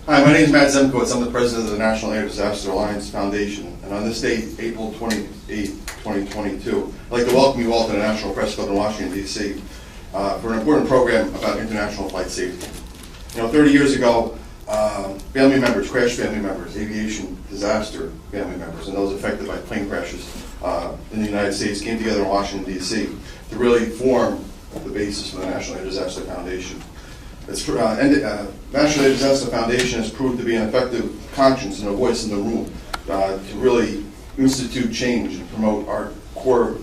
Hi, my name is Matt Zemkowitz. I'm the president of the National Air Disaster Alliance Foundation. And on this date, April 28, 2022, I'd like to welcome you all to the National Press Club in Washington, D.C. For an important program about international flight safety. 30 years ago, family members, crash family members, aviation disaster family members, and those affected by plane crashes in the United States came together in Washington, D.C. to really form the basis for the National Air Disaster Foundation. National Air Disaster Foundation has proved to be an effective conscience and a voice in the room to really institute change and promote our core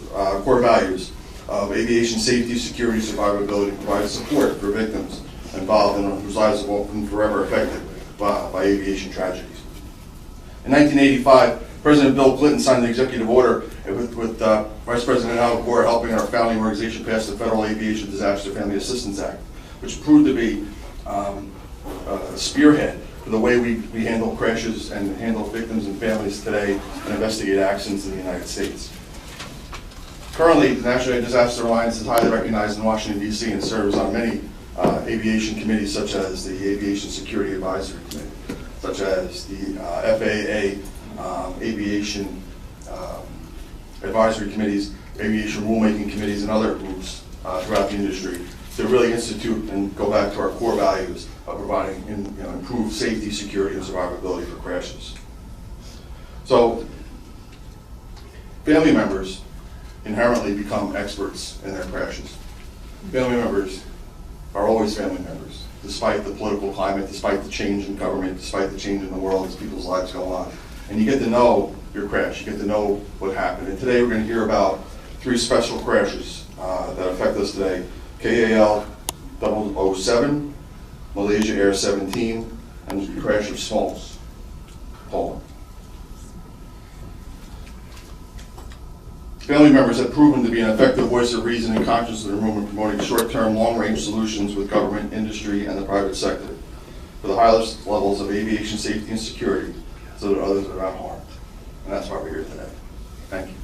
values of aviation safety, security, survivability, and provide support for victims involved and whose lives have been forever affected by aviation tragedies. In 1985, President Bill Clinton signed an executive order with Vice President Al Gore helping our founding organization pass the Federal Aviation Disaster Family Assistance Act, which proved to be a spearhead for the way we handle crashes and handle victims and families today and investigate accidents in the United States. Currently, the National Air Disaster Alliance is highly recognized in Washington, D.C. and serves on many aviation committees such as the Aviation Security Advisory Committee, such as the FAA Aviation Advisory Committees, Aviation Rulemaking Committees, and other groups throughout the industry to really institute and go back to our core values of providing improved safety, security, and survivability for crashes. So, family members inherently become experts in their crashes. Family members are always family members, despite the political climate, despite the change in government, despite the change in the world as people's lives go on. And you get to know your crash, you get to know what happened. And today we're going to hear about 3 special crashes that affect us today. KAL 007, Malaysia Air 17, and the crash of Smolensk, Poland. Family members have proven to be an effective voice of reason and conscience in the room in promoting short-term, long-range solutions with government, industry, and the private sector for the highest levels of aviation safety and security so that others are not harmed. And that's why we're here today. Thank you.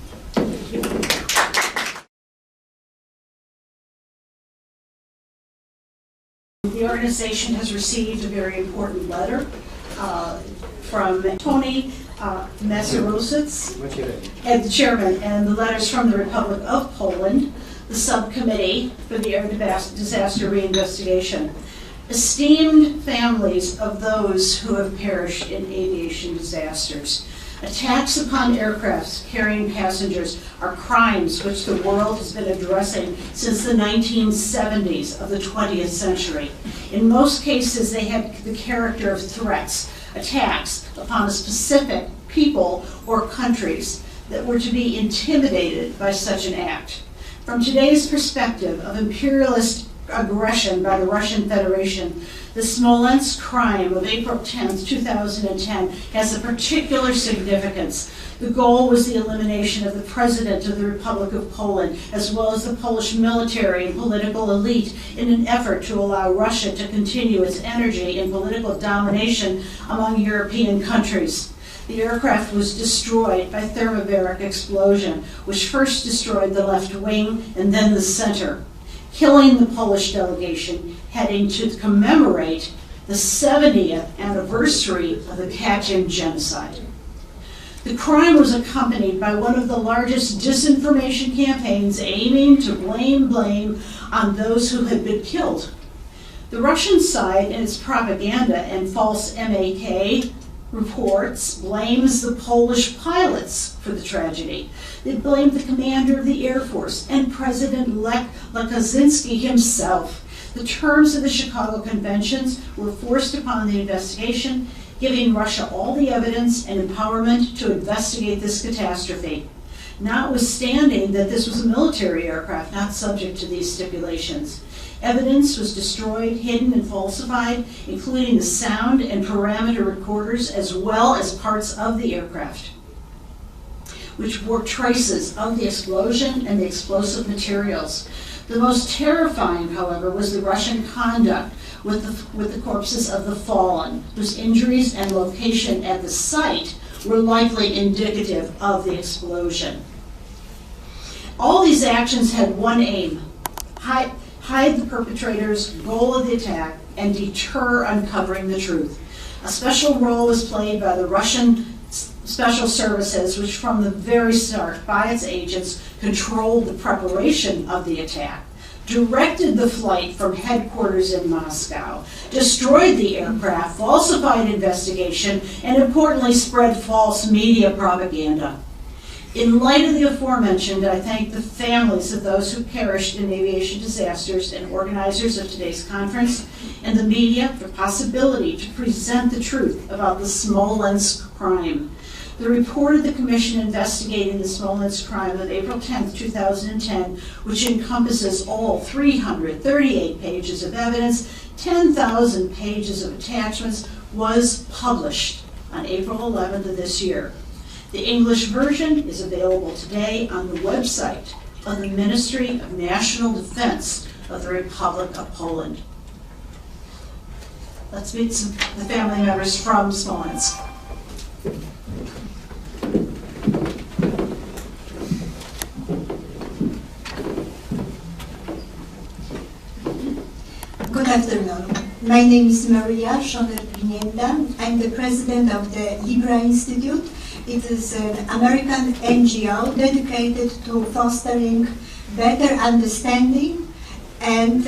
The organization has received a very important letter from Tony Mazurowicz, and the chairman, and the letters from the Republic of Poland, the subcommittee for the air disaster reinvestigation. Esteemed families of those who have perished in aviation disasters, attacks upon aircrafts carrying passengers are crimes which the world has been addressing since the 1970s of the 20th century. In most cases, they had the character of threats, attacks upon a specific people or countries that were to be intimidated by such an act. From today's perspective of imperialist aggression by the Russian Federation, the Smolensk crime of April 10, 2010 has a particular significance. The goal was the elimination of the President of the Republic of Poland, as well as the Polish military and political elite, in an effort to allow Russia to continue its energy and political domination among European countries. The aircraft was destroyed by thermobaric explosion, which first destroyed the left wing and then the center, killing the Polish delegation heading to commemorate the 70th anniversary of the Katyn genocide. The crime was accompanied by one of the largest disinformation campaigns aiming to blame on those who had been killed. The Russian side, in its propaganda and false MAK reports, blames the Polish pilots for the tragedy. They blamed the commander of the Air Force and President Lech Kaczynski himself. The terms of the Chicago Conventions were forced upon the investigation, giving Russia all the evidence and empowerment to investigate this catastrophe, notwithstanding that this was a military aircraft not subject to these stipulations. Evidence was destroyed, hidden, and falsified, including the sound and parameter recorders as well as parts of the aircraft, which bore traces of the explosion and the explosive materials. The most terrifying, however, was the Russian conduct with the corpses of the fallen, whose injuries and location at the site were likely indicative of the explosion. All these actions had one aim: hide the perpetrator's goal of the attack and deter uncovering the truth. A special role was played by the Russian Special Services, which from the very start, by its agents, controlled the preparation of the attack, directed the flight from headquarters in Moscow, destroyed the aircraft, falsified investigation, and importantly spread false media propaganda. In light of the aforementioned, I thank the families of those who perished in aviation disasters and organizers of today's conference and the media for the possibility to present the truth about the Smolensk crime. The report of the commission investigating the Smolensk crime of April 10, 2010, which encompasses all 338 pages of evidence, 10,000 pages of attachments, was published on April 11th of this year. The English version is available today on the website of the Ministry of National Defense of the Republic of Poland. Let's meet the family members from Smolensk. Good afternoon. My name is Maria Schoner-Pinienda. I'm the president of the Libra Institute. It is an American NGO dedicated to fostering better understanding and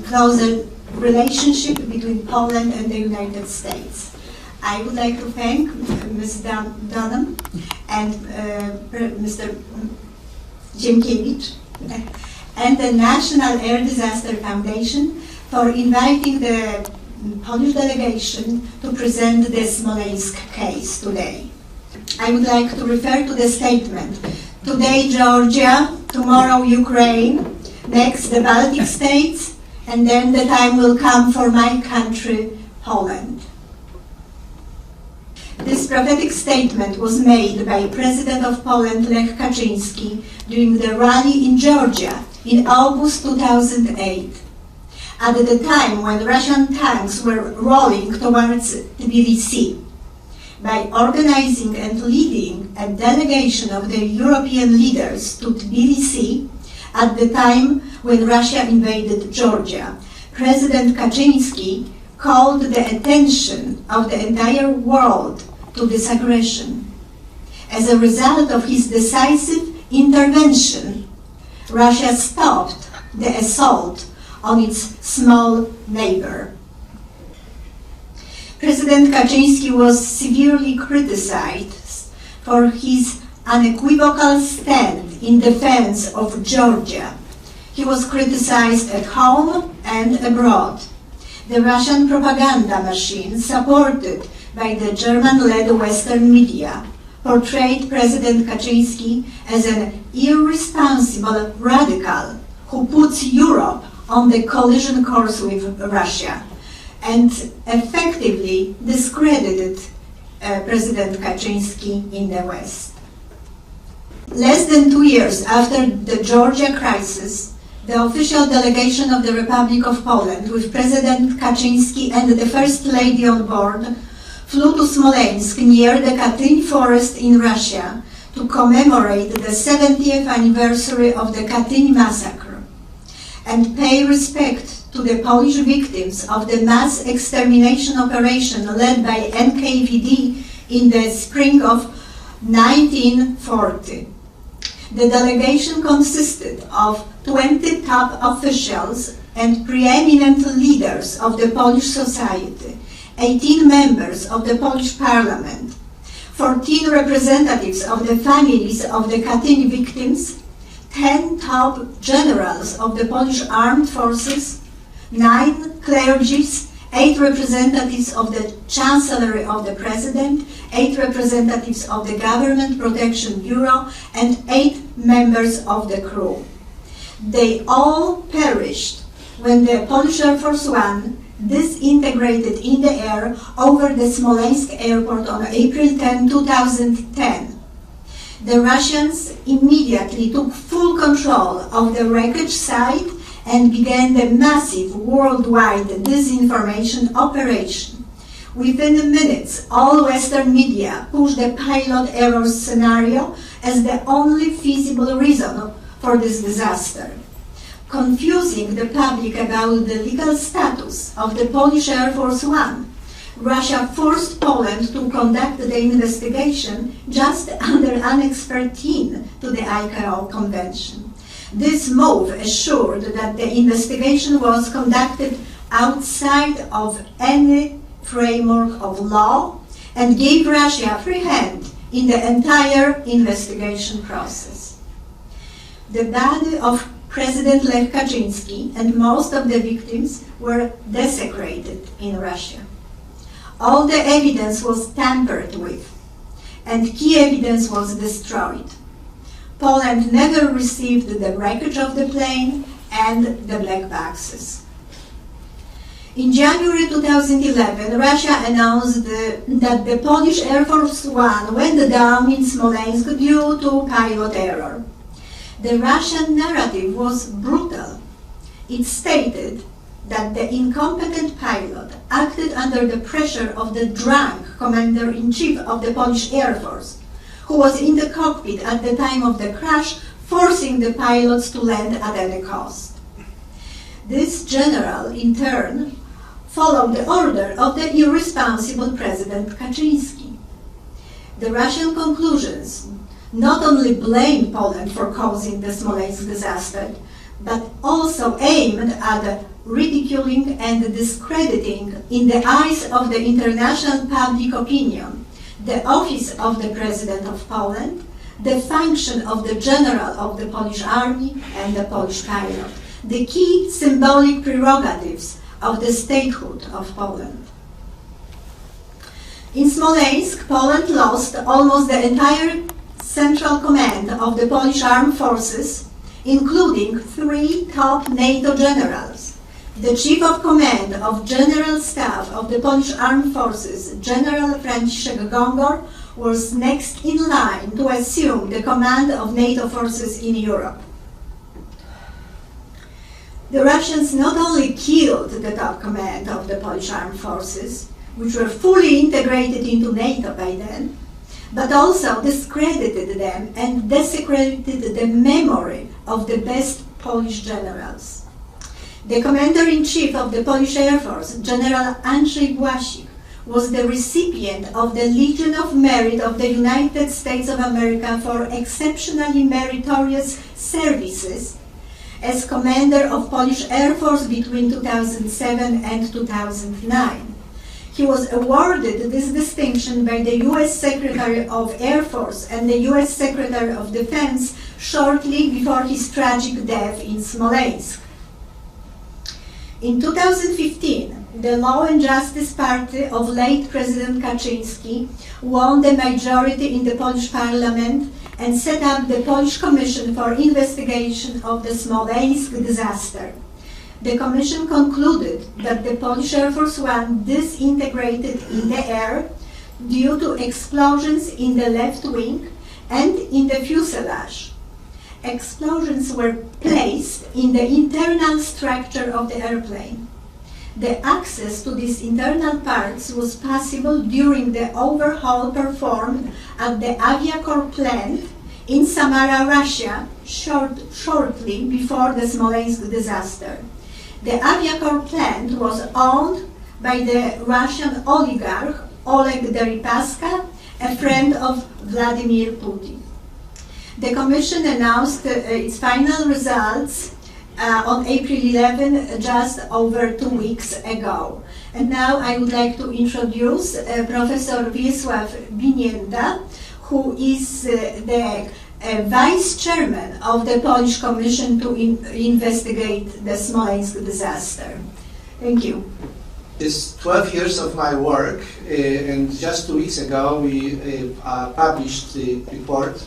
closer relationship between Poland and the United States. I would like to thank Ms. Dunham and Mr. Dziękiewicz and the National Air Disaster Foundation for inviting the Polish delegation to present the Smolensk case today. I would like to refer to the statement. Today Georgia, tomorrow Ukraine, next the Baltic states, and then the time will come for my country, Poland. This prophetic statement was made by President of Poland, Lech Kaczyński, during the rally in Georgia in August 2008, at the time when Russian tanks were rolling towards Tbilisi. By organizing and leading a delegation of the European leaders to Tbilisi at the time when Russia invaded Georgia, President Kaczyński called the attention of the entire world to this aggression. As a result of his decisive intervention, Russia stopped the assault on its small neighbor. President Kaczyński was severely criticized for his unequivocal stand in defense of Georgia. He was criticized at home and abroad. The Russian propaganda machine, supported by the German-led Western media, portrayed President Kaczyński as an irresponsible radical who puts Europe on the collision course with Russia, and effectively discredited President Kaczyński in the West. Less than 2 years after the Georgia crisis, the official delegation of the Republic of Poland, with President Kaczyński and the First Lady on board, flew to Smolensk near the Katyn forest in Russia to commemorate the 70th anniversary of the Katyn massacre and pay respect to the Polish victims of the mass extermination operation led by NKVD in the spring of 1940. The delegation consisted of 20 top officials and preeminent leaders of the Polish society, 18 members of the Polish parliament, 14 representatives of the families of the Katyn victims, 10 top generals of the Polish armed forces, 9 clergies, 8 representatives of the Chancellery of the President, 8 representatives of the Government Protection Bureau, and 8 members of the crew. They all perished when the Polish Air Force One disintegrated in the air over the Smolensk airport on April 10, 2010. The Russians immediately took full control of the wreckage site and began the massive worldwide disinformation operation. Within minutes, all Western media pushed the pilot error scenario as the only feasible reason for this disaster, confusing the public about the legal status of the Polish Air Force One, Russia forced Poland to conduct the investigation just under Annex 13 to the ICAO Convention. This move assured that the investigation was conducted outside of any framework of law and gave Russia a free hand in the entire investigation process. The body of President Lech Kaczynski and most of the victims were desecrated in Russia. All the evidence was tampered with, and key evidence was destroyed. Poland never received the wreckage of the plane and the black boxes. In January 2011, Russia announced that the Polish Air Force One went down in Smolensk due to pilot error. The Russian narrative was brutal. It stated that the incompetent pilot acted under the pressure of the drunk commander-in-chief of the Polish Air Force, who was in the cockpit at the time of the crash, forcing the pilots to land at any cost. This general, in turn, followed the order of the irresponsible President Kaczynski. The Russian conclusions not only blamed Poland for causing the Smolensk disaster, but also aimed at ridiculing and discrediting in the eyes of the international public opinion the office of the President of Poland, the function of the General of the Polish Army and the Polish pilot, the key symbolic prerogatives of the statehood of Poland. In Smolensk, Poland lost almost the entire central command of the Polish armed forces, including 3 top NATO generals. The Chief of Command of General Staff of the Polish Armed Forces, General Franciszek Gongor, was next in line to assume the command of NATO forces in Europe. The Russians not only killed the top command of the Polish Armed Forces, which were fully integrated into NATO by then, but also discredited them and desecrated the memory of the best Polish generals. The commander-in-chief of the Polish Air Force, General Andrzej Błasik, was the recipient of the Legion of Merit of the United States of America for exceptionally meritorious services as commander of Polish Air Force between 2007 and 2009. He was awarded this distinction by the U.S. Secretary of Air Force and the U.S. Secretary of Defense shortly before his tragic death in Smolensk. In 2015, the Law and Justice Party of late President Kaczynski won the majority in the Polish Parliament and set up the Polish Commission for Investigation of the Smolensk disaster. The Commission concluded that the Polish Air Force One disintegrated in the air due to explosions in the left wing and in the fuselage. Explosions were placed in the internal structure of the airplane. The access to these internal parts was possible during the overhaul performed at the Aviacorps plant in Samara, Russia, shortly before the Smolensk disaster. The Aviacorps plant was owned by the Russian oligarch Oleg Deripaska, a friend of Vladimir Putin. The Commission announced its final results on April 11, just over 2 weeks ago. And now I would like to introduce Professor Wiesław Binienda, who is the Vice Chairman of the Polish Commission to investigate the Smolensk disaster. Thank you. It's 12 years of my work, and just 2 weeks ago we published the report,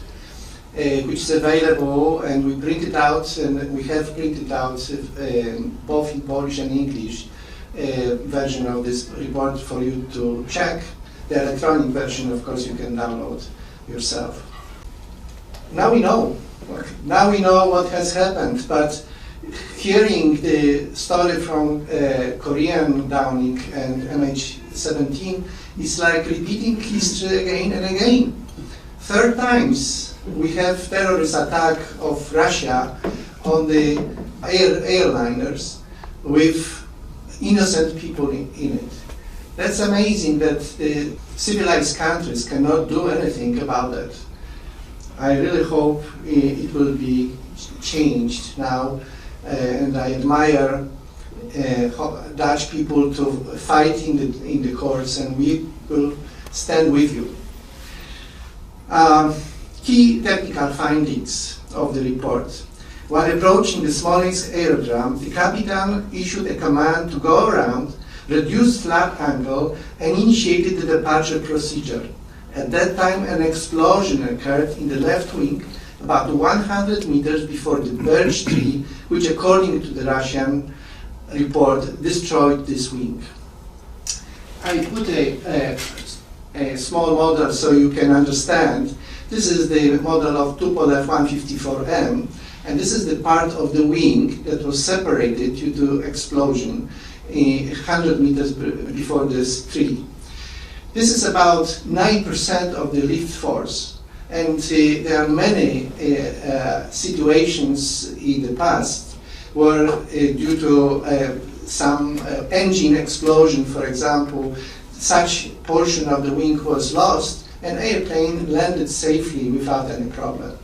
which is available, and we printed out, and we have printed out both in Polish and English version of this report for you to check. The electronic version, of course, you can download yourself. Now we know what has happened, but hearing the story from Korean Downing and MH17 is like repeating history again and again. 3rd times we have terrorist attack of Russia on the airliners with innocent people in it. That's amazing that the civilized countries cannot do anything about that. I really hope it will be changed now, and I admire Dutch people to fight in the courts, and we will stand with you. Key technical findings of the report. While approaching the Smolensk aerodrome, the captain issued a command to go around, reduce flap angle, and initiated the departure procedure. At that time, an explosion occurred in the left wing, about 100 meters before the birch tree, which, according to the Russian report, destroyed this wing. I put a small model so you can understand. This is the model of Tupolev 154M, and this is the part of the wing that was separated due to explosion 100 meters before this tree. This is about 9% of the lift force, and there are many situations in the past where due to some engine explosion, for example, such portion of the wing was lost, and airplane landed safely without any problem.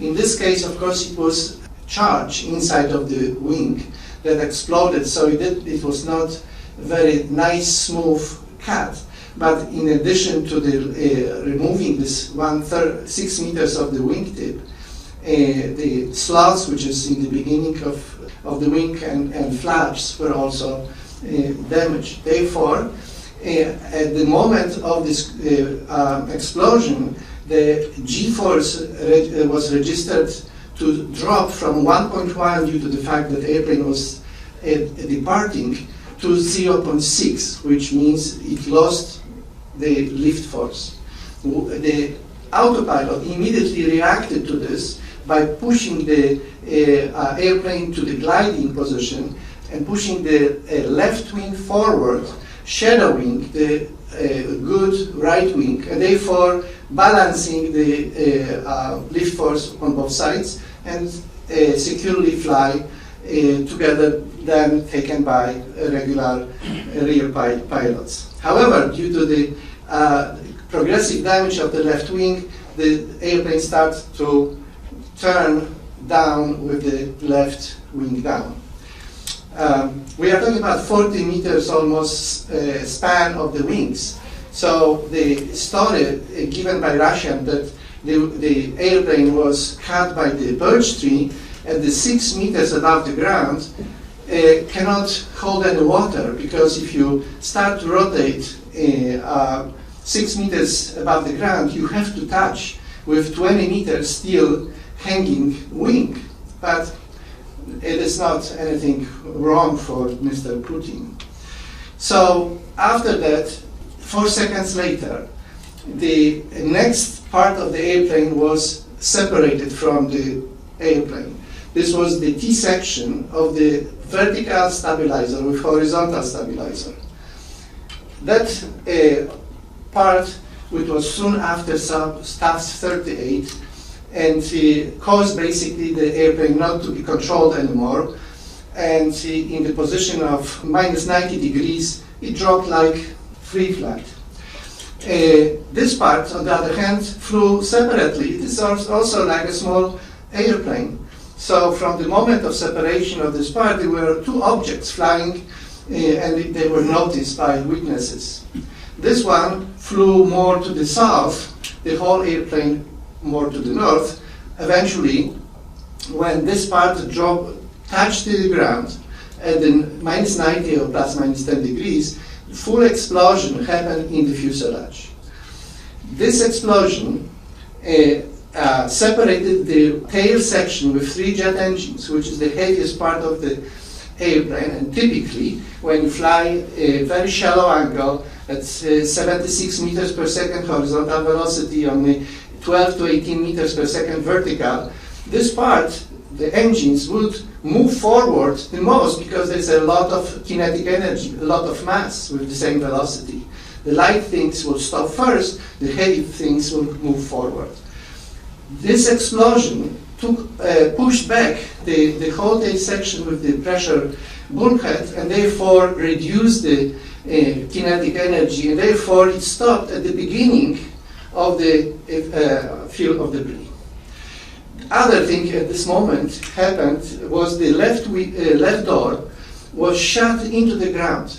In this case, of course, it was charge inside of the wing that exploded, so it was not very nice, smooth cut. But in addition to the removing this 6 meters of the wingtip, the slots, which is in the beginning of the wing, and flaps were also damaged. Therefore, at the moment of this explosion, the G-force was registered to drop from 1.1 due to the fact that the airplane was departing to 0.6, which means it lost the lift force. The autopilot immediately reacted to this by pushing the airplane to the gliding position and pushing the left wing forward, shadowing the good right wing, and therefore balancing the lift force on both sides and securely fly together, then taken by regular rear pilots. However, due to the progressive damage of the left wing, the airplane starts to turn down with the left wing down. We are talking about 40 meters almost span of the wings. So the story given by Russian that the airplane was cut by the birch tree at the 6 meters above the ground cannot hold any water, because if you start to rotate 6 meters above the ground, you have to touch with 20 meters still hanging wing. But it is not anything wrong for Mr. Putin. So after that, 4 seconds later, the next part of the airplane was separated from the airplane. This was the T-section of the vertical stabilizer with horizontal stabilizer. That part, which was soon after STAFS 38, and caused basically the airplane not to be controlled anymore, and in the position of minus 90 degrees, it dropped like free flight. This part, on the other hand, flew separately. It is also like a small airplane. So from the moment of separation of this part, there were two objects flying, and they were noticed by witnesses. This one flew more to the south, the whole airplane more to the north. Eventually, when this part touched the ground at the minus 90 or plus minus 10 degrees, full explosion happened in the fuselage. This explosion separated the tail section with 3 jet engines, which is the heaviest part of the airplane, and typically when you fly a very shallow angle at 76 meters per second horizontal velocity on the 12 to 18 meters per second vertical, this part, the engines would move forward the most because there's a lot of kinetic energy, a lot of mass with the same velocity. The light things will stop first, the heavy things will move forward. This explosion pushed back the whole tail section with the pressure bulkhead, and therefore reduced the kinetic energy, and therefore it stopped at the beginning of the field of debris. Other thing at this moment happened was the left door was shut into the ground.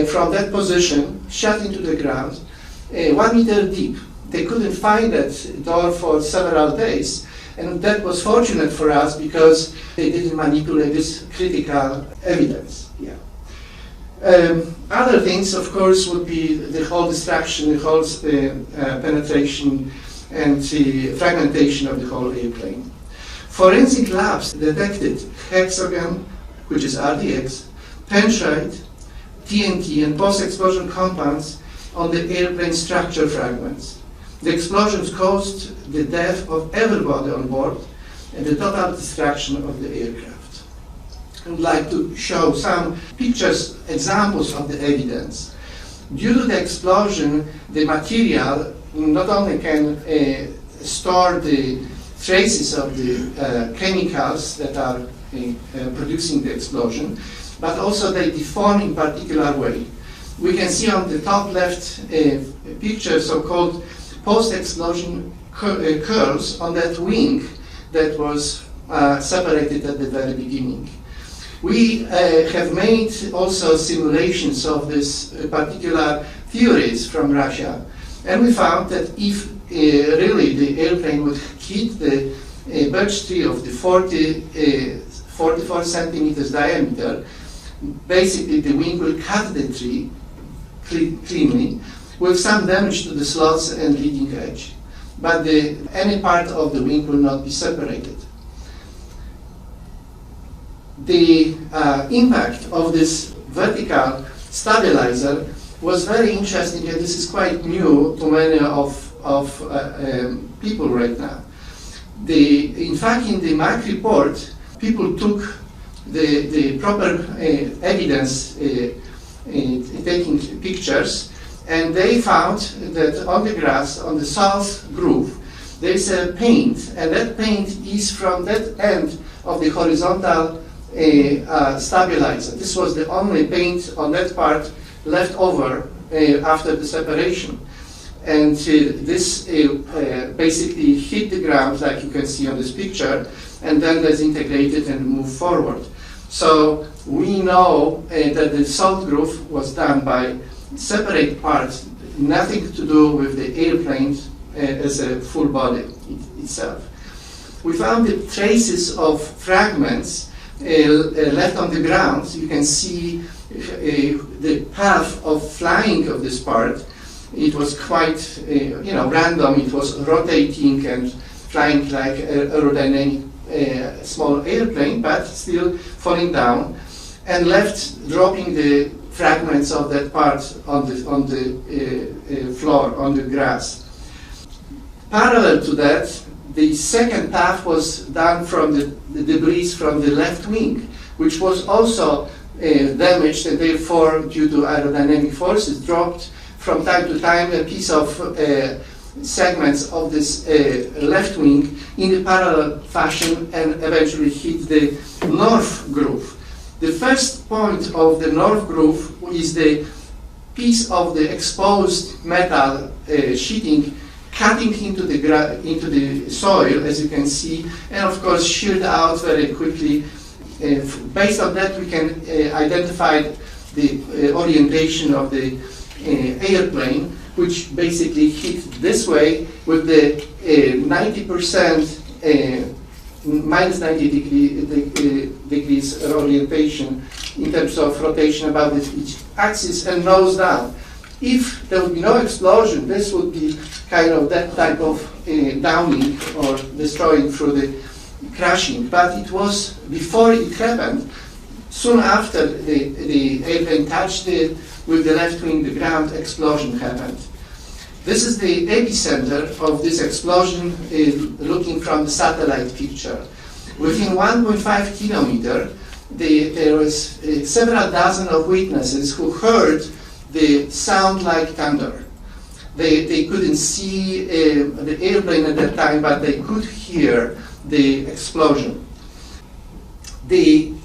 From that position, shut into the ground, 1 meter deep. They couldn't find that door for several days, and that was fortunate for us because they didn't manipulate this critical evidence. Yeah. Other things, of course, would be the whole destruction, the whole penetration, and the fragmentation of the whole airplane. Forensic labs detected hexagon, which is RDX, pentrite, TNT, and post-explosion compounds on the airplane structure fragments. The explosions caused the death of everybody on board and the total destruction of the aircraft. I would like to show some pictures, examples of the evidence. Due to the explosion, the material not only can store the traces of the chemicals that are producing the explosion, but also they deform in particular way. We can see on the top left picture so-called post-explosion curls on that wing that was separated at the very beginning. We have made also simulations of this particular theories from Russia, and we found that if really the airplane would hit the birch tree of the 44 centimeters diameter, basically the wing will cut the tree cleanly with some damage to the slots and leading edge, but any part of the wing will not be separated. The impact of this vertical stabilizer was very interesting, and this is quite new to many of people right now. In fact, in the MAC report, people took the proper evidence, taking pictures, and they found that on the grass, on the south groove, there is a paint, and that paint is from that end of the horizontal stabilizer. This was the only paint on that part left over after the separation. And this basically hit the ground, like you can see on this picture, and then disintegrated and moved forward. So we know that the salt groove was done by separate parts, nothing to do with the airplane as a full body itself. We found the traces of fragments left on the ground. You can see the path of flying of this part. It was quite random. It was rotating and flying like aerodynamic small airplane, but still falling down, and left dropping the fragments of that part on the floor, on the grass. Parallel to that, the second path was done from the debris from the left wing, which was also damaged, and therefore, due to aerodynamic forces, dropped from time to time a piece of segments of this left wing in a parallel fashion and eventually hit the north groove. The first point of the north groove is the piece of the exposed metal sheeting cutting into the soil, as you can see, and of course sheared out very quickly. Based on that, we can identify the orientation of the airplane, which basically hit this way with the 90% minus 90 degrees orientation in terms of rotation about each axis and nose down. If there would be no explosion, this would be kind of that type of downing or destroying through the crashing. But it was before it happened, soon after the airplane touched it with the left wing, the ground explosion happened. This is the epicenter of this explosion looking from the satellite picture. Within 1.5 kilometer, there was several dozen of witnesses who heard the sound like thunder. They couldn't see the airplane at that time, but they could hear the explosion. We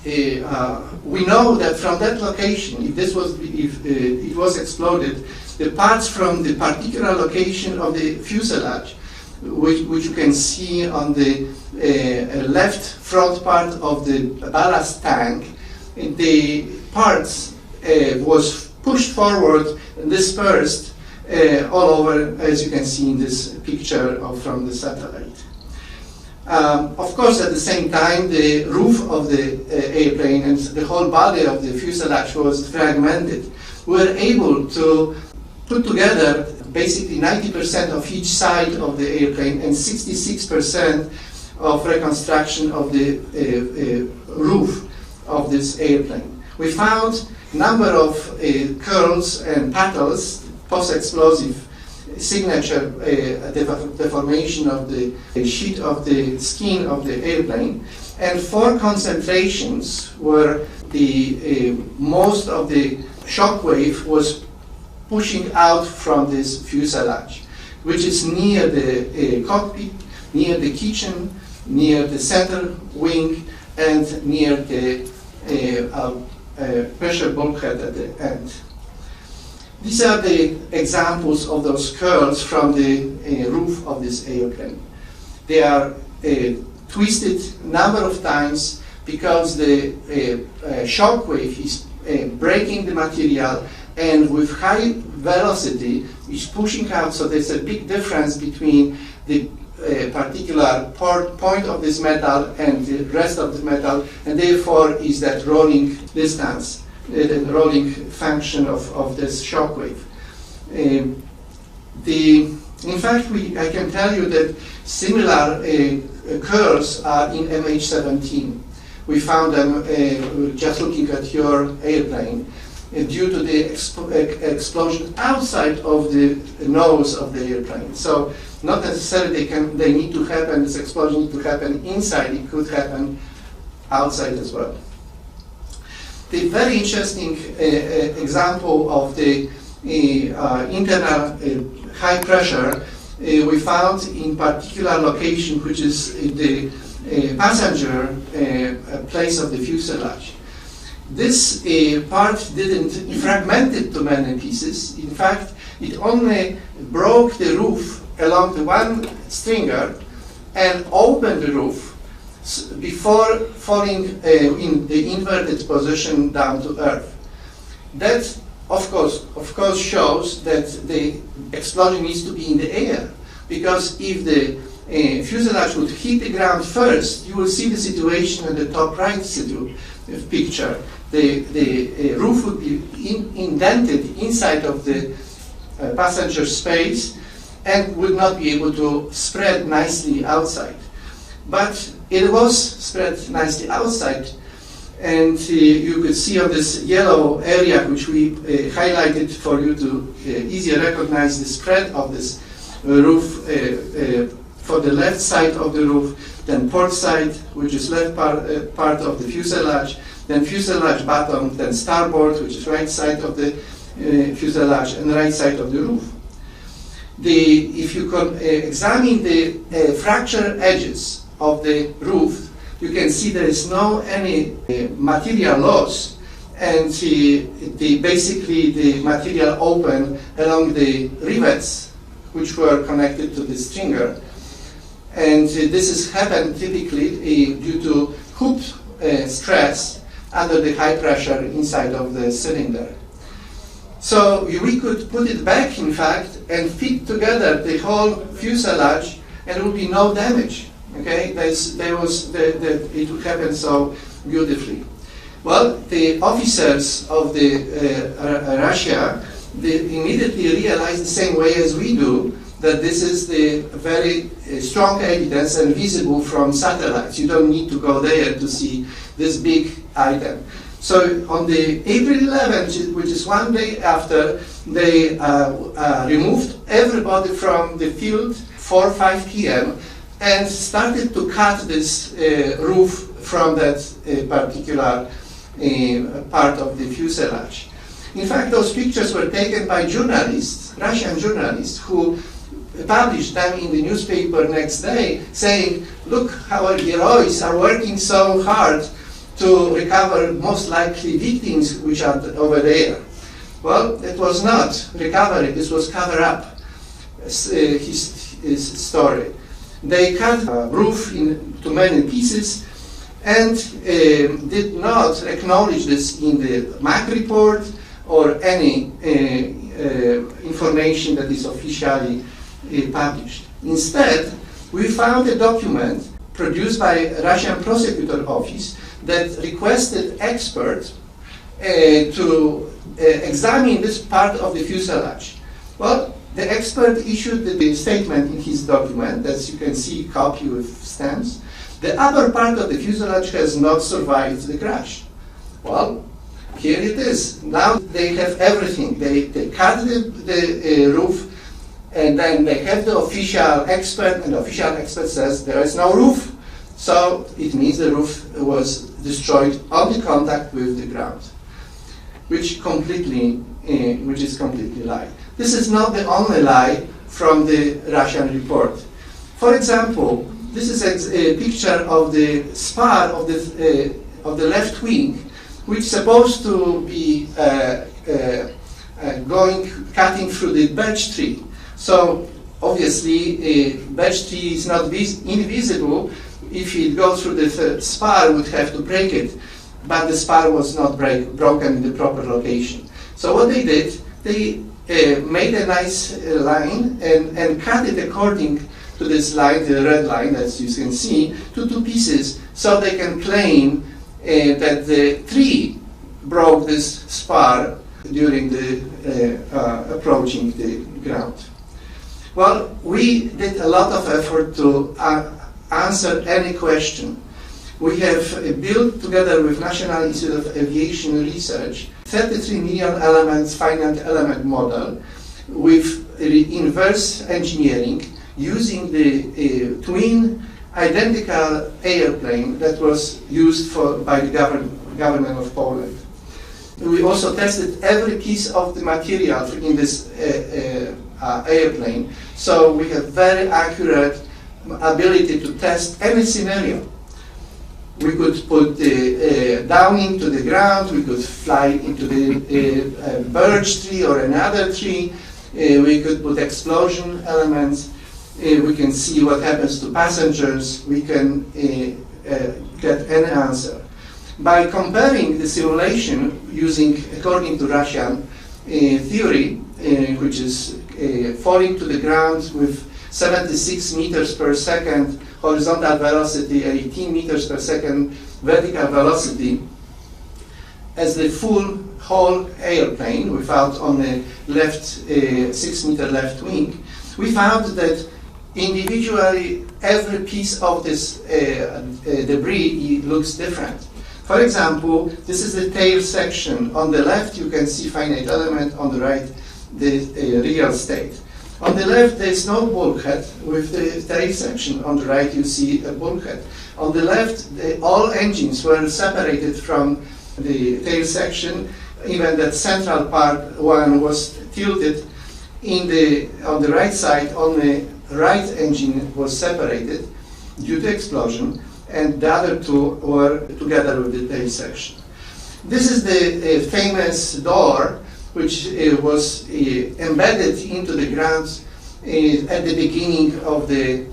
know that from that location, if it was exploded, the parts from the particular location of the fuselage, which you can see on the left front part of the ballast tank, the parts was pushed forward and dispersed all over, as you can see in this picture from the satellite. Of course, at the same time, the roof of the airplane and the whole body of the fuselage was fragmented. We were able to put together basically 90% of each side of the airplane and 66% of reconstruction of the roof of this airplane. We found a number of curls and petals, post-explosive signature deformation of the sheet of the skin of the airplane, and 4 concentrations where the most of the shock wave was pushing out from this fuselage, which is near the cockpit, near the kitchen, near the center wing, and near the pressure bulkhead at the end. These are the examples of those curls from the roof of this airplane. They are twisted a number of times because the shock wave is breaking the material, and with high velocity is pushing out, so there's a big difference between the particular point of this metal and the rest of the metal, and therefore is that rolling distance, the rolling function of this shock wave. In fact, I can tell you that similar curls are in MH17. We found them just looking at your airplane due to the explosion outside of the nose of the airplane. So not necessarily they need to happen, this explosion need to happen inside, it could happen outside as well. The very interesting example of the internal high pressure we found in particular location, which is the passenger place of the fuselage. This part didn't fragmented to many pieces. In fact, it only broke the roof along the one stringer and opened the roof before falling in the inverted position down to earth. That, of course, shows that the explosion needs to be in the air, because if the fuselage would hit the ground first, you will see the situation in the top right picture. The roof would be indented inside of the passenger space and would not be able to spread nicely outside. But it was spread nicely outside, and you could see on this yellow area, which we highlighted for you to easier recognize the spread of this roof for the left side of the roof, then port side, which is left part of the fuselage, then fuselage bottom, then starboard, which is right side of the fuselage, and right side of the roof. If you can examine the fracture edges of the roof, you can see there is no any material loss, and basically the material open along the rivets which were connected to the stringer. And this has happened typically due to hoop stress under the high pressure inside of the cylinder. So we could put it back, in fact, and fit together the whole fuselage, and there would be no damage. Okay, it would happen so beautifully. Well, the officers of Russia, they immediately realized the same way as we do, that this is the very strong evidence and visible from satellites. You don't need to go there to see this big item. So on the April 11th, which is one day after, they removed everybody from the field 4-5 p.m. and started to cut this roof from that particular part of the fuselage. In fact, those pictures were taken by journalists, Russian journalists, who published them in the newspaper next day, saying, look, our heroes are working so hard to recover most likely victims which are over there. Well, it was not recovery, this was cover up, his story. They cut a roof into many pieces and did not acknowledge this in the MAC report or any information that is officially published. Instead, we found a document produced by Russian prosecutor office that requested experts to examine this part of the fuselage. Well, the expert issued the statement in his document, as you can see, copy with stamps. The upper part of the fuselage has not survived the crash. Well, here it is. Now they have everything. They cut the roof, and then they have the official expert, and the official expert says there is no roof. So it means the roof was destroyed on the contact with the ground, which is completely lie. This is not the only lie from the Russian report. For example, this is a picture of the spar of the left wing, which is supposed to be cutting through the birch tree. So obviously, a birch tree is not invisible. If it goes through the spar, would have to break it, but the spar was not broken in the proper location. So what they did, they made a nice line and cut it according to this line, the red line, as you can see, to two pieces, so they can claim that the tree broke this spar during the approaching the ground. Well, we did a lot of effort to answer any question. We have built, together with National Institute of Aviation Research, 33 million elements finite element model with inverse engineering using the twin identical airplane that was used by the government of Poland. We also tested every piece of the material in this airplane, so we have very accurate ability to test any scenario. We could put the downing to the ground, we could fly into the birch tree or another tree, we could put explosion elements, we can see what happens to passengers, we can get any answer. By comparing the simulation using, according to Russian theory, which is falling to the ground with 76 meters per second horizontal velocity and 18 meters per second vertical velocity, as the whole airplane without on the left 6 meter left wing, we found that individually every piece of this debris looks different. For example, this is the tail section. On the left you can see finite element, on the right the real state. On the left there is no bulkhead with the tail section. On the right you see a bulkhead. On the left all engines were separated from the tail section. Even that central part one was tilted. On the right side, only right engine was separated due to explosion, and the other two were together with the tail section. This is the famous door which was embedded into the ground at the beginning of the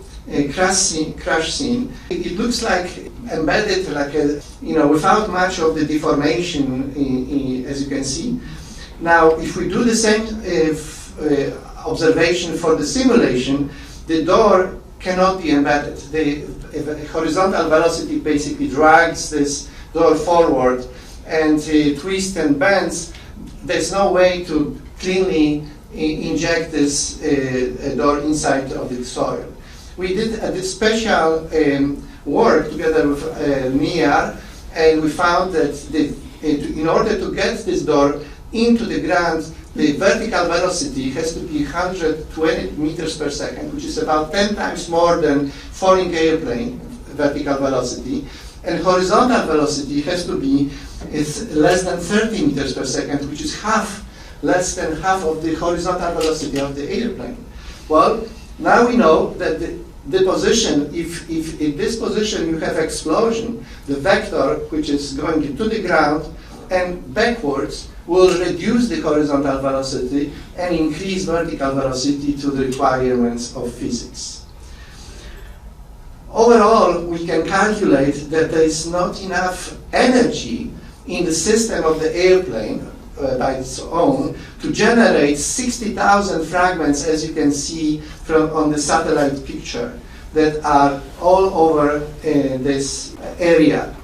crash scene. It looks like embedded, like without much of the deformation, as you can see. Now, if we do the same observation for the simulation, the door cannot be embedded. The horizontal velocity basically drags this door forward and twists and bends. There's no way to cleanly inject this door inside of the soil. We did this special work together with NIAR, and we found that in order to get this door into the ground, the vertical velocity has to be 120 meters per second, which is about 10 times more than falling airplane vertical velocity. And horizontal velocity has to be less than 30 meters per second, which is less than half of the horizontal velocity of the airplane. Well, Now we know that the position, if in this position you have explosion, the vector which is going into the ground and backwards will reduce the horizontal velocity and increase vertical velocity to the requirements of physics. Overall, we can calculate that there is not enough energy in the system of the airplane by its own to generate 60,000 fragments, as you can see on the satellite picture, that are all over this area.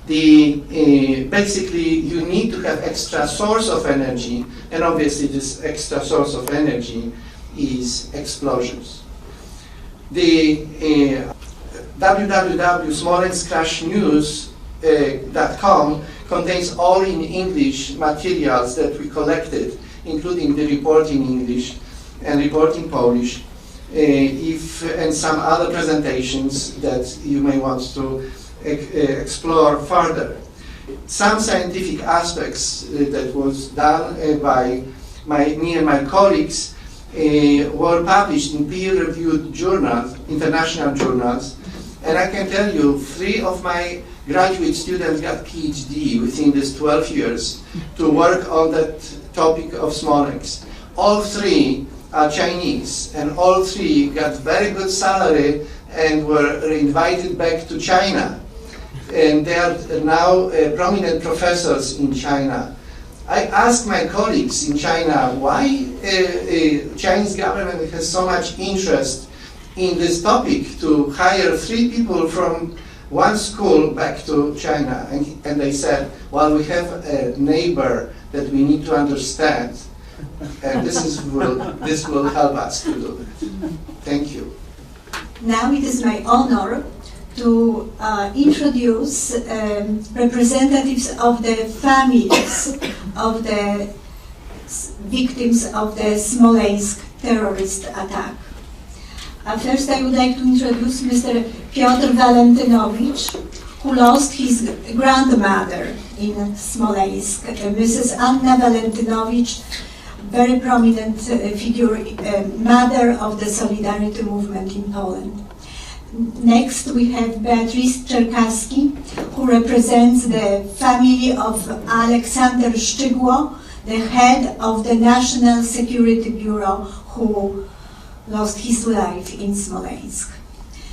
Basically, you need to have extra source of energy, and obviously this extra source of energy is explosions. The www.smolenskrashnews.com contains all in English materials that we collected, including the report in English and report in Polish, and some other presentations that you may want to explore further. Some scientific aspects that was done by me and my colleagues were published in peer-reviewed journals, international journals, and I can tell you 3 of my graduate students got PhD within these 12 years to work on that topic of Smolensk. All 3 are Chinese, and all 3 got very good salary and were invited back to China. And they are now prominent professors in China. I asked my colleagues in China why Chinese government has so much interest in this topic to hire 3 people from one school back to China. And they said, well, we have a neighbor that we need to understand, and this will help us to do that. Thank you. Now it is my honor to introduce representatives of the families of the victims of the Smolensk terrorist attack. First, I would like to introduce Mr. Piotr Walentynovich, who lost his grandmother in Smolensk, Mrs. Anna Walentynovich, very prominent figure, mother of the Solidarity movement in Poland. Next, we have Beatrice Czerkaski, who represents the family of Aleksander Szczygło, the head of the National Security Bureau, who lost his life in Smolensk.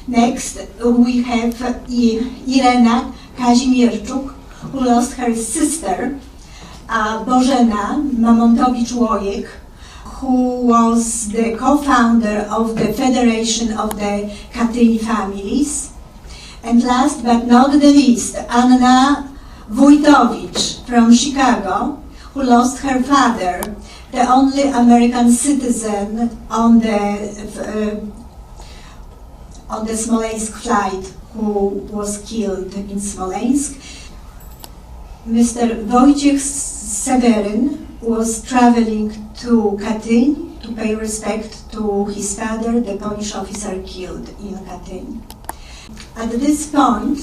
Next, we have Irena Kazimierczuk, who lost her sister, Bożena Mamontowicz-Łojek, who was the co-founder of the Federation of the Katyń Families. And last but not the least, Anna Wójtowicz from Chicago, who lost her father, the only American citizen on the Smolensk flight who was killed in Smolensk. Mr. Wojciech Seweryn was traveling to Katyń to pay respect to his father, the Polish officer killed in Katyń. At this point,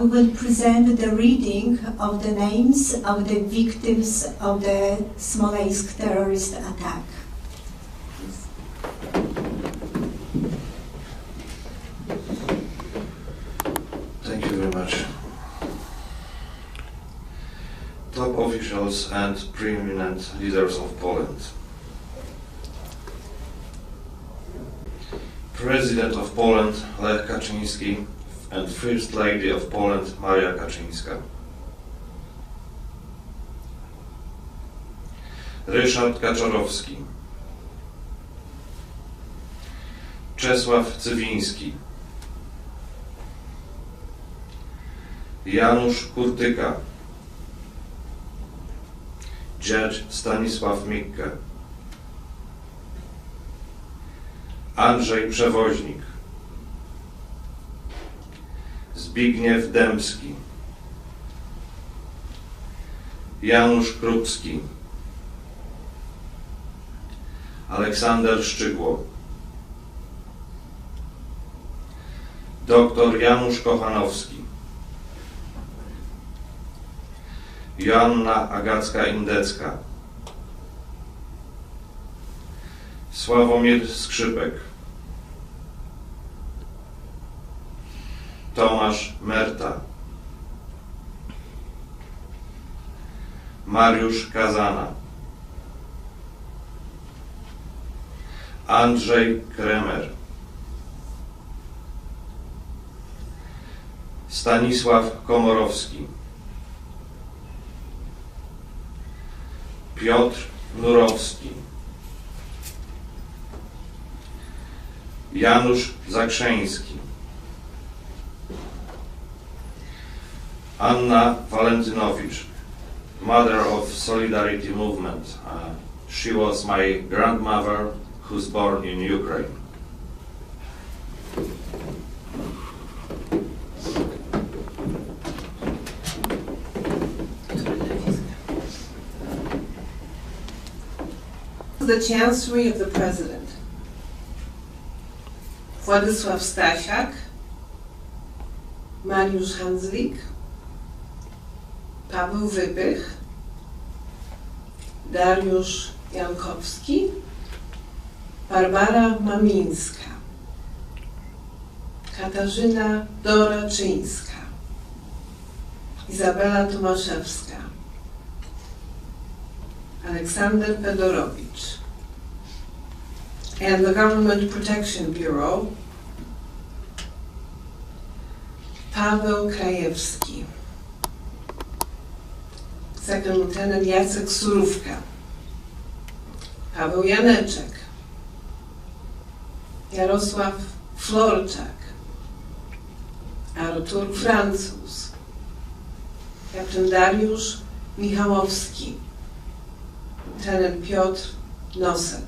we will present the reading of the names of the victims of the Smolensk terrorist attack. Thank you very much. Top officials and preeminent leaders of Poland. President of Poland, Lech Kaczyński, and First Lady of Poland, Maria Kaczyńska. Ryszard Kaczorowski. Czesław Cywiński. Janusz Kurtyka. Dziadzio Stanisław Mikke. Andrzej Przewoźnik. Zbigniew Dębski. Janusz Krupski. Aleksander Szczygło. Dr Janusz Kochanowski. Joanna Agacka-Indecka. Sławomir Skrzypek, Tomasz Merta, Mariusz Kazana, Andrzej Kremer, Stanisław Komorowski, Piotr Nurowski, Janusz Zakrzeński, Anna Walentynowicz, mother of Solidarity Movement. She was my grandmother who's born in Ukraine. The Chancery of the President. Władysław Stasiak, Mariusz Handzlik, Paweł Wypych, Dariusz Jankowski, Barbara Mamińska, Katarzyna Doraczyńska, Izabela Tomaszewska, Aleksander Fedorowicz, and the Government Protection Bureau, Paweł Krajewski, Second Lieutenant Jacek Surówka, Paweł Janeczek, Jarosław Florczak, Artur Francuz, Kapitän Dariusz Michałowski, Lieutenant Piotr Nosek,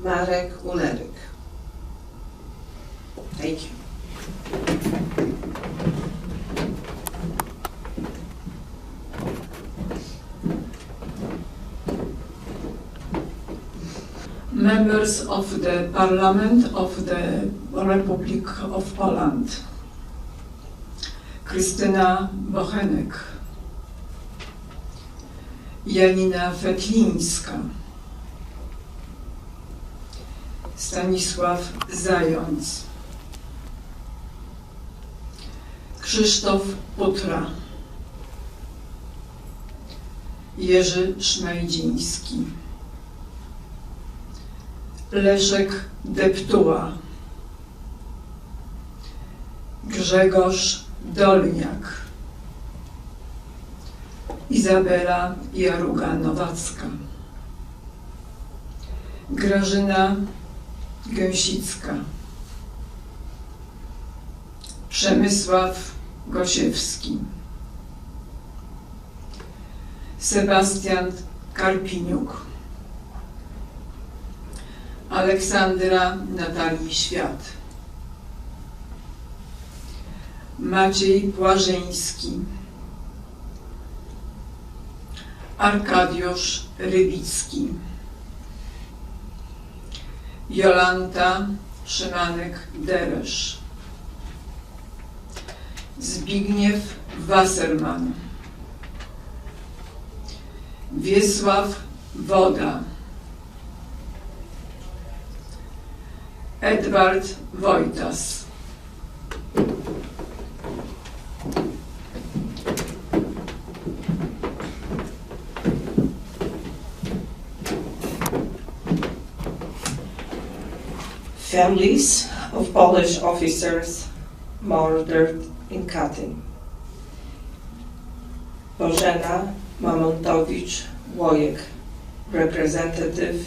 Marek Uleryk. Thank you. Members of the Parliament of the Republic of Poland. Krystyna Bochenek, Janina Fetlińska, Stanisław Zając, Krzysztof Putra, Jerzy Szmajdziński, Leszek Deptuła, Grzegorz Dolniak, Izabela Jaruga-Nowacka, Grażyna Gęsicka, Przemysław Gosiewski, Sebastian Karpiniuk, Aleksandra Natalii Świat, Maciej Płażyński, Arkadiusz Rybicki, Jolanta Szymanek-Deresz, Zbigniew Wasserman, Wiesław Woda, Edward Wojtas, Families of Polish officers murdered in Katyn. Bożena Mamontowicz-Łojek, representative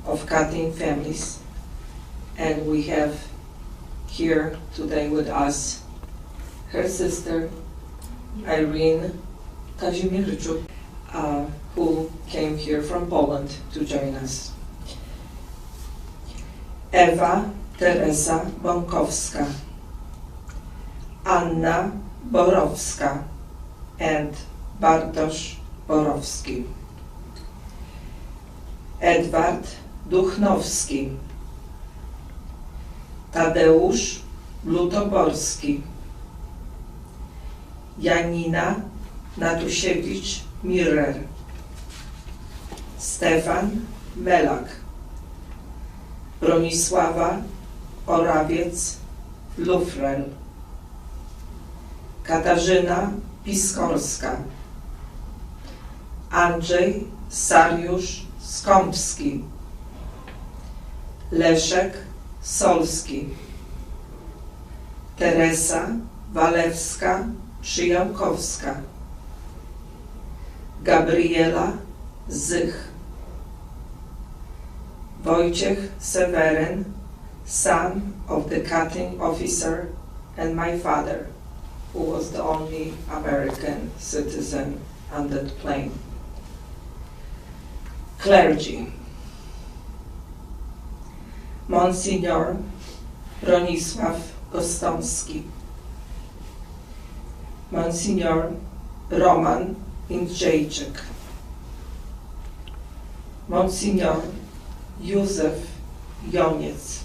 of Katyn families. And we have here today with us her sister Irene Kazimierczuk, who came here from Poland to join us. Ewa Teresa Bąkowska, Anna Borowska, and Bartosz Borowski. Edward Duchnowski, Tadeusz Lutoborski, Janina Natusiewicz-Mirer, Stefan Melak, Bronisława Orawiec-Lufrel, Katarzyna Piskorska, Andrzej Sariusz-Skąpski, Leszek Solski, Teresa Walewska-Przyjałkowska, Gabriela Zych, Wojciech Seweryn, son of the cutting officer and my father, who was the only American citizen on that plane. Clergy. Monsignor Bronisław Gostomski, Monsignor Roman Jędrzejczyk, Monsignor Józef Joniec,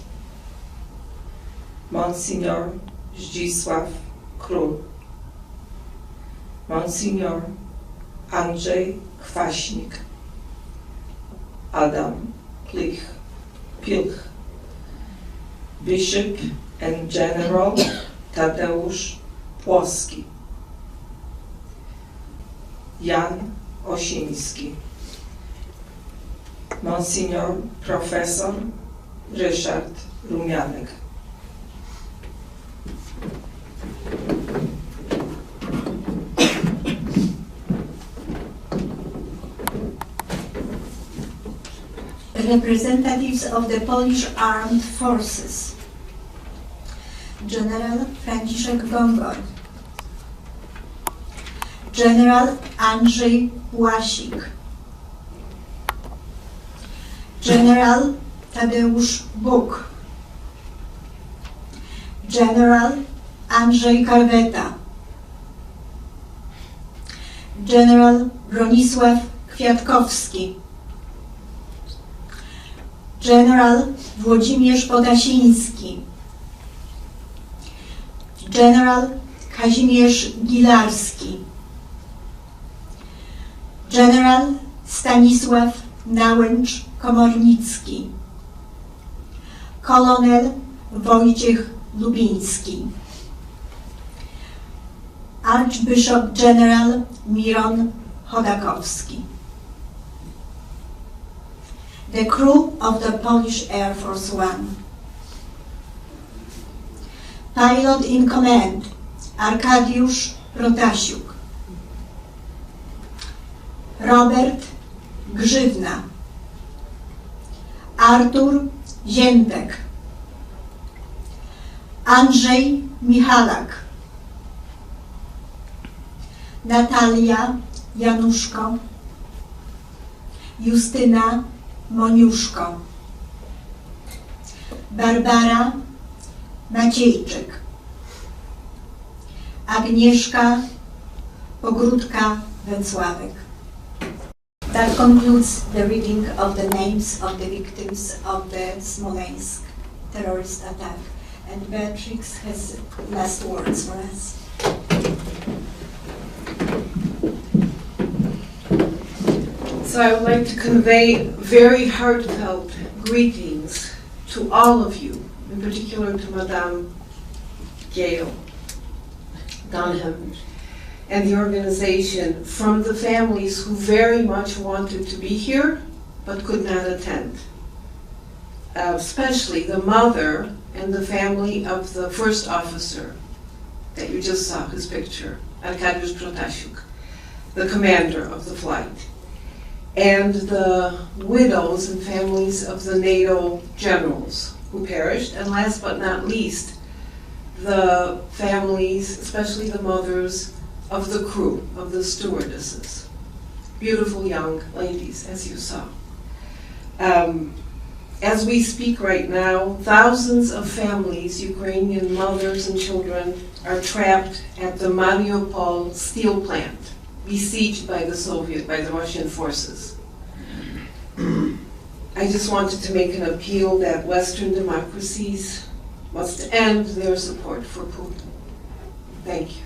Monsignor Zdzisław Król, Monsignor Andrzej Kwaśnik, Adam Pilch, Bishop and General Tadeusz Płoski, Jan Osiński, Monsignor Profesor Ryszard Rumianek. Representatives of the Polish Armed Forces. General Franciszek Gongor, General Andrzej Łasik, General Tadeusz Buk, General Andrzej Karweta, General Bronisław Kwiatkowski, General Włodzimierz Podasiński, General Kazimierz Gilarski, General Stanisław Nałęcz-Komornicki, Kolonel Wojciech Lubiński, Archbishop General Miron Chodakowski. The crew of the Polish Air Force One. Pilot in command, Arkadiusz Protasiuk. Robert Grzywna. Artur Ziętek. Andrzej Michalak. Natalia Januszko. Justyna Moniuszko. Barbara Maciejczyk. Agnieszka Pogródka-Węcławek. That concludes the reading of the names of the victims of the Smolensk terrorist attack. And Beatrix has last words for us. So I would like to convey very heartfelt greetings to all of you, in particular to Madame Gail Dunham and the organization, from the families who very much wanted to be here but could not attend. Especially the mother and the family of the first officer that you just saw his picture, Arkadiusz Protasiuk, the commander of the flight, and the widows and families of the NATO generals who perished, and last but not least, the families, especially the mothers of the crew, of the stewardesses. Beautiful young ladies, as you saw. As we speak right now, thousands of families, Ukrainian mothers and children, are trapped at the Mariupol steel plant, besieged by the Russian forces. I just wanted to make an appeal that Western democracies must end their support for Putin. Thank you.